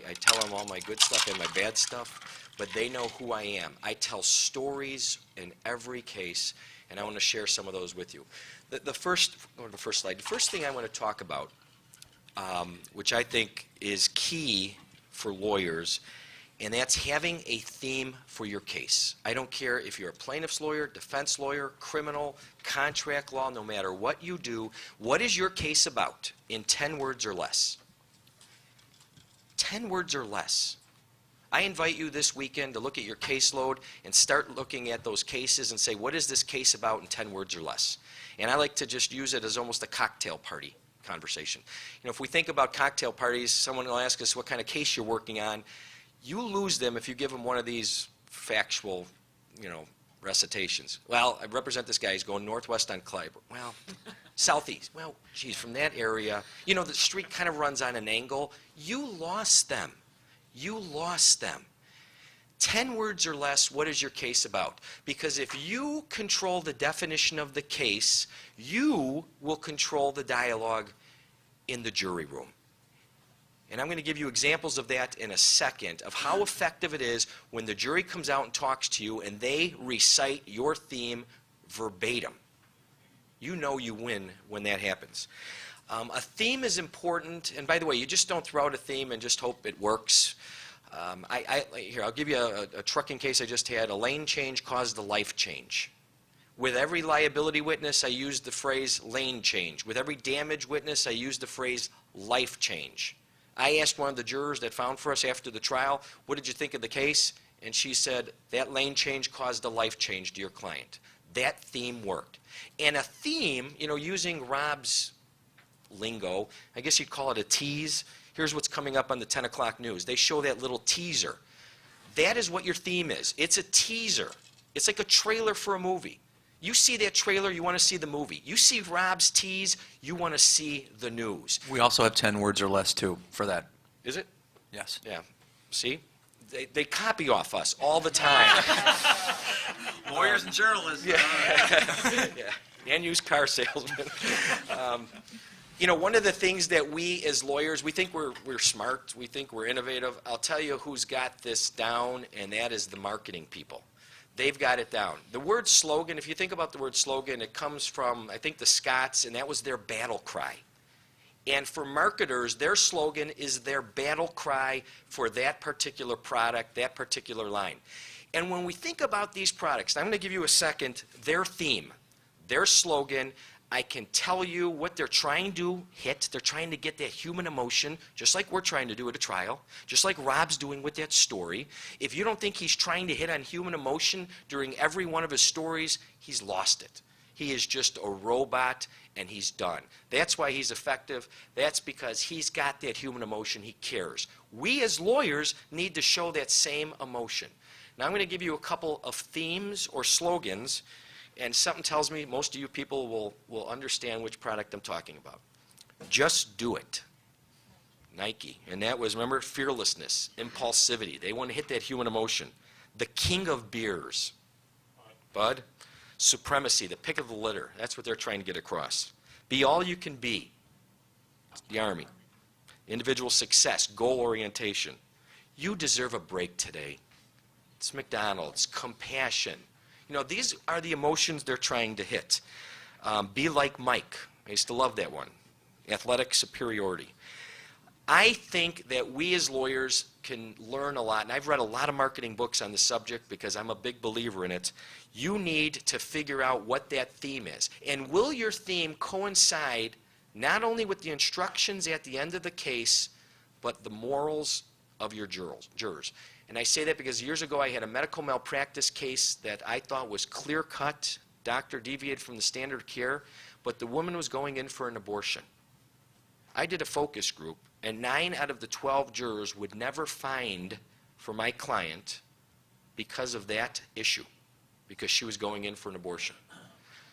I tell them all my good stuff and my bad stuff, but they know who I am. I tell stories in every case, and I want to share some of those with you. The first slide, the first thing I want to talk about, which I think is key for lawyers, and that's having a theme for your case. I don't care if you're a plaintiff's lawyer, defense lawyer, criminal, contract law, no matter what you do, what is your case about in 10 words or less? 10 words or less. I invite you this weekend to look at your caseload and start looking at those cases and say, what is this case about in 10 words or less? And I like to just use it as almost a cocktail party conversation. You know, if we think about cocktail parties, someone will ask us what kind of case you're working on. You lose them if you give them one of these factual, recitations. Well, I represent this guy. He's going northwest on Clyburn. Well, southeast. Well, geez, from that area. The street kind of runs on an angle. You lost them. You lost them. 10 words or less, what is your case about? Because if you control the definition of the case, you will control the dialogue in the jury room. And I'm going to give you examples of that in a second, of how effective it is when the jury comes out and talks to you and they recite your theme verbatim. You know you win when that happens. A theme is important, and by the way, you just don't throw out a theme and just hope it works. Here, I'll give you a trucking case I just had. A lane change caused a life change. With every liability witness, I used the phrase lane change. With every damage witness, I used the phrase life change. I asked one of the jurors that found for us after the trial, what did you think of the case? And she said, that lane change caused a life change to your client. That theme worked. And a theme, using Rob's lingo, I guess you'd call it a tease. Here's what's coming up on the 10 o'clock news. They show that little teaser. That is what your theme is. It's a teaser. It's like a trailer for a movie. You see that trailer, you want to see the movie. You see Rob's tease, you want to see the news. We also have 10 words or less, too, for that. Is it? Yes. Yeah. See? They copy off us all the time. Lawyers and journalists. Yeah. Yeah. And used car salesmen. One of the things that we as lawyers, we think we're smart, we think we're innovative. I'll tell you who's got this down, and that is the marketing people. They've got it down. The word slogan, if you think about the word slogan, it comes from, I think, the Scots, and that was their battle cry. And for marketers, their slogan is their battle cry for that particular product, that particular line. And when we think about these products, I'm going to give you a second, their theme, their slogan, I can tell you what they're trying to hit. They're trying to get that human emotion, just like we're trying to do at a trial, just like Rob's doing with that story. If you don't think he's trying to hit on human emotion during every one of his stories, he's lost it. He is just a robot, and he's done. That's why he's effective. That's because he's got that human emotion. He cares. We as lawyers need to show that same emotion. Now I'm going to give you a couple of themes or slogans, and something tells me most of you people will understand which product I'm talking about. Just do it. Nike. And that was, remember, fearlessness, impulsivity. They want to hit that human emotion. The king of beers. Bud. Supremacy, the pick of the litter. That's what they're trying to get across. Be all you can be. The Army. Individual success, goal orientation. You deserve a break today. It's McDonald's. Compassion. These are the emotions they're trying to hit. Be like Mike. I used to love that one. Athletic superiority. I think that we as lawyers can learn a lot, and I've read a lot of marketing books on the subject because I'm a big believer in it. You need to figure out what that theme is. And will your theme coincide not only with the instructions at the end of the case, but the morals of your jurors? And I say that because years ago I had a medical malpractice case that I thought was clear-cut. Doctor deviated from the standard of care, but the woman was going in for an abortion. I did a focus group, and 9 out of the 12 jurors would never find for my client because of that issue, because she was going in for an abortion.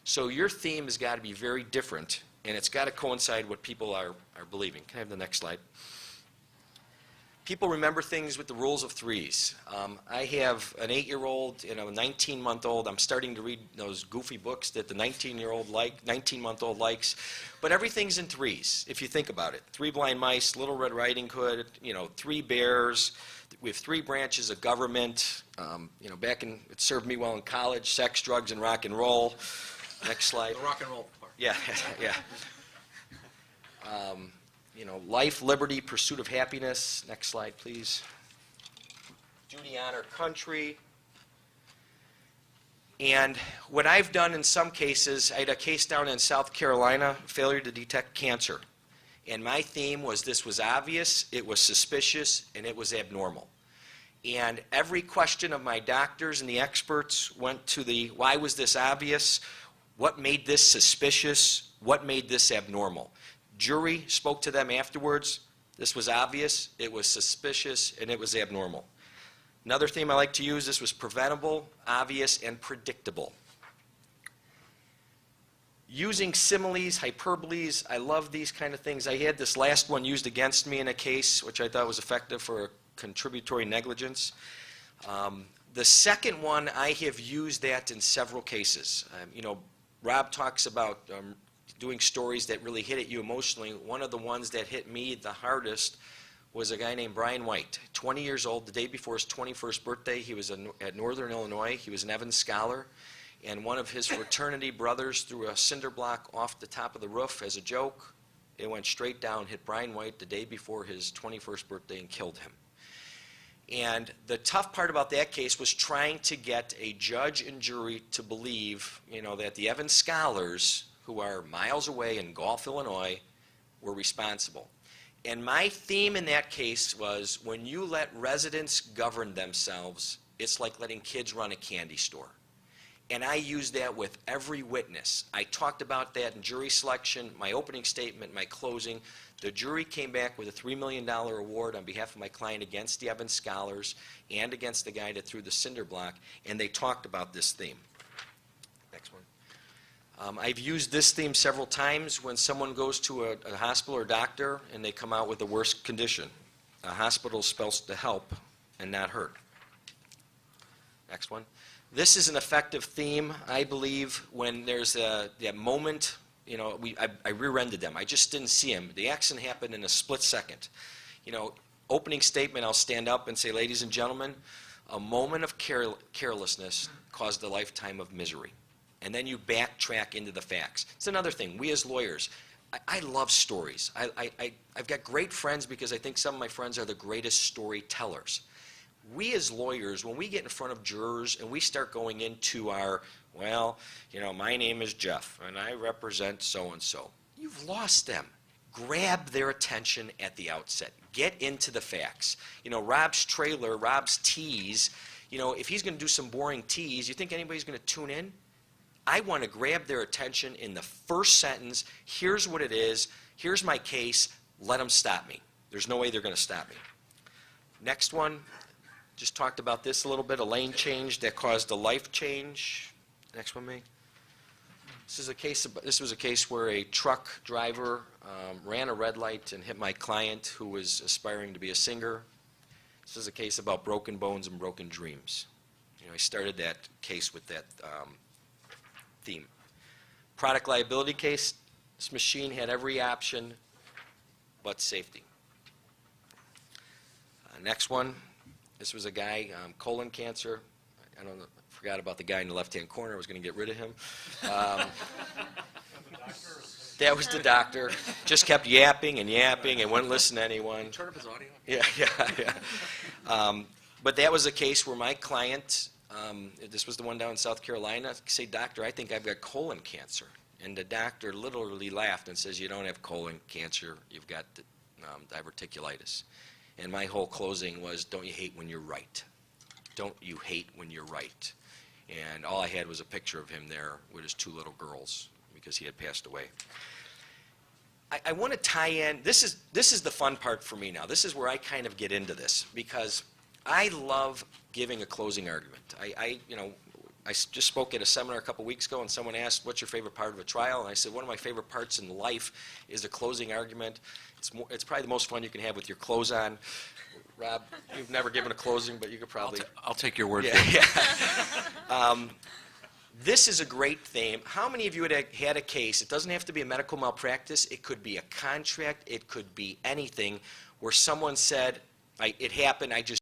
So your theme has got to be very different, and it's got to coincide what people are believing. Can I have the next slide? People remember things with the rules of threes. I have an 8-year-old and a 19-month-old. I'm starting to read those goofy books that the 19-month-old likes. But everything's in threes, if you think about it. 3 blind mice, Little Red Riding Hood, 3 bears. We have 3 branches of government. It served me well in college, sex, drugs, and rock and roll. Next slide. The rock and roll part. Yeah, yeah. Life, liberty, pursuit of happiness. Next slide, please. Duty, honor, country. And what I've done in some cases, I had a case down in South Carolina, failure to detect cancer. And my theme was this was obvious, it was suspicious, and it was abnormal. And every question of my doctors and the experts went to the why was this obvious? What made this suspicious? What made this abnormal? Jury spoke to them afterwards. This was obvious, it was suspicious, and it was abnormal. Another theme I like to use, this was preventable, obvious, and predictable. Using similes, hyperboles, I love these kind of things. I had this last one used against me in a case, which I thought was effective for contributory negligence. The second one, I have used that in several cases. Rob talks about doing stories that really hit at you emotionally. One of the ones that hit me the hardest was a guy named Brian White, 20 years old. The day before his 21st birthday, he was at Northern Illinois. He was an Evans Scholar. And one of his fraternity brothers threw a cinder block off the top of the roof as a joke. It went straight down, hit Brian White the day before his 21st birthday, and killed him. And the tough part about that case was trying to get a judge and jury to believe, that the Evans Scholars, who are miles away in Gulf, Illinois, were responsible. And my theme in that case was when you let residents govern themselves, it's like letting kids run a candy store. And I used that with every witness. I talked about that in jury selection, my opening statement, my closing. The jury came back with a $3 million award on behalf of my client against the Evans Scholars and against the guy that threw the cinder block, and they talked about this theme. Next one. I've used this theme several times when someone goes to a hospital or doctor and they come out with the worst condition. A hospital is supposed to help and not hurt. Next one. This is an effective theme, I believe, when there's that moment, I rear-ended them. I just didn't see him. The accident happened in a split second. Opening statement, I'll stand up and say, ladies and gentlemen, a moment of carelessness caused a lifetime of misery. And then you backtrack into the facts. It's another thing. We as lawyers, I love stories. I've got great friends because I think some of my friends are the greatest storytellers. We as lawyers, when we get in front of jurors and we start going into our, my name is Jeff and I represent so-and-so, you've lost them. Grab their attention at the outset. Get into the facts. Rob's trailer, Rob's tease, if he's going to do some boring tease, you think anybody's going to tune in? I want to grab their attention in the first sentence. Here's what it is. Here's my case. Let them stop me. There's no way they're going to stop me. Next one. Just talked about this a little bit, a lane change that caused a life change. Next one, me. This was a case where a truck driver ran a red light and hit my client who was aspiring to be a singer. This is a case about broken bones and broken dreams. I started that case with that theme. Product liability case, this machine had every option but safety. Next one. This was a guy, colon cancer. I forgot about the guy in the left-hand corner. I was going to get rid of him. That was the doctor. Just kept yapping and wouldn't listen to anyone. Turn up his audio. Yeah. But that was a case where my client, this was the one down in South Carolina, say, doctor, I think I've got colon cancer. And the doctor literally laughed and says, you don't have colon cancer, you've got diverticulitis. And my whole closing was, don't you hate when you're right? Don't you hate when you're right? And all I had was a picture of him there with his 2 little girls because he had passed away. I want to tie in, this is the fun part for me now. This is where I kind of get into this because I love giving a closing argument. I just spoke at a seminar a couple weeks ago and someone asked, what's your favorite part of a trial? And I said, one of my favorite parts in life is a closing argument. It's probably the most fun you can have with your clothes on. Rob, you've never given a closing, but you could probably. I'll take your word Yeah, for it. yeah. This is a great theme. How many of you had a case, it doesn't have to be a medical malpractice, it could be a contract, it could be anything, where someone said, it happened, I just